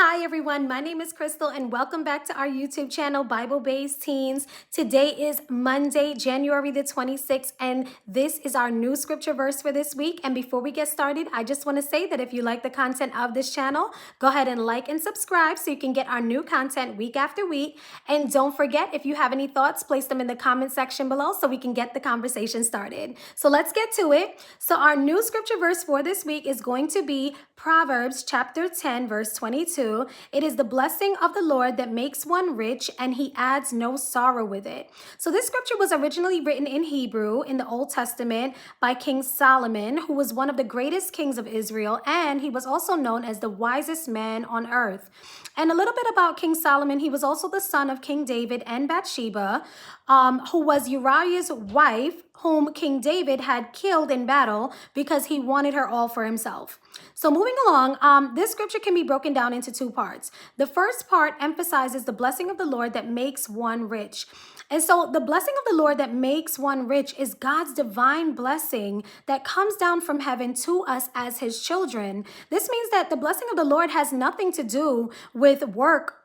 Hi everyone, my name is Crystal and welcome back to our YouTube channel, Bible-Based Teens. Today is Monday, January the 26th, and this is our new scripture verse for this week. And before we get started, I just want to say that if you like the content of this channel, go ahead and like and subscribe so you can get our new content week after week. And don't forget, if you have any thoughts, place them in the comment section below so we can get the conversation started. So let's get to it. So our new scripture verse for this week is going to be Proverbs chapter 10, verse 22. It is the blessing of the Lord that makes one rich, and he adds no sorrow with it. So this scripture was originally written in Hebrew in the Old Testament by King Solomon, who was one of the greatest kings of Israel, and he was also known as the wisest man on earth. And a little bit about King Solomon, he was also the son of King David and Bathsheba, who was Uriah's wife, whom King David had killed in battle because he wanted her all for himself. So moving along, this scripture can be broken down into two parts. The first part emphasizes the blessing of the Lord that makes one rich. And so the blessing of the Lord that makes one rich is God's divine blessing that comes down from heaven to us as his children. This means that the blessing of the Lord has nothing to do with work,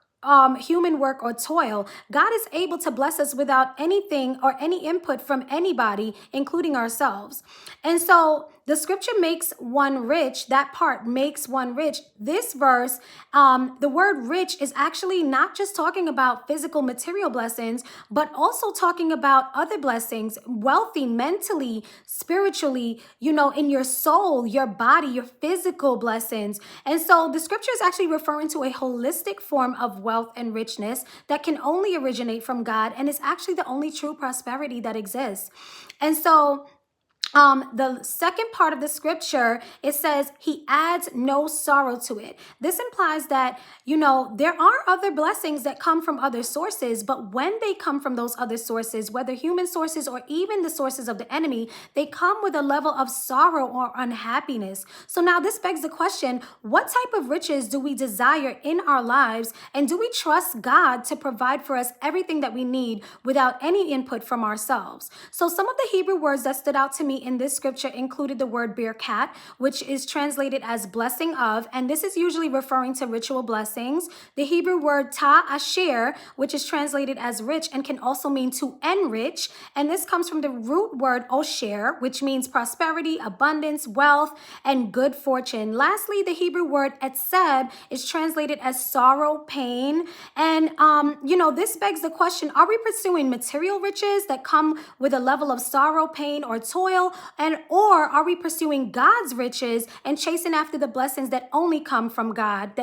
human work or toil. God is able to bless us without anything or any input from anybody, including ourselves. And so the scripture makes one rich, that part makes one rich. This verse, the word rich is actually not just talking about physical material blessings, but also talking about other blessings, wealthy, mentally, spiritually, in your soul, your body, your physical blessings. And so the scripture is actually referring to a holistic form of wealth and richness that can only originate from God and is actually the only true prosperity that exists. And so the second part of the scripture, it says he adds no sorrow to it. This implies that, there are other blessings that come from other sources, but when they come from those other sources, whether human sources or even the sources of the enemy, they come with a level of sorrow or unhappiness. So now this begs the question, what type of riches do we desire in our lives? And do we trust God to provide for us everything that we need without any input from ourselves? So some of the Hebrew words that stood out to me in this scripture included the word birkat, which is translated as blessing of, and this is usually referring to ritual blessings. The Hebrew word ta'asher, which is translated as rich and can also mean to enrich, and this comes from the root word osher, which means prosperity, abundance, wealth, and good fortune. Lastly, the Hebrew word etzeb is translated as sorrow, pain, and this begs the question, are we pursuing material riches that come with a level of sorrow, pain, or toil? Or are we pursuing God's riches and chasing after the blessings that only come from God?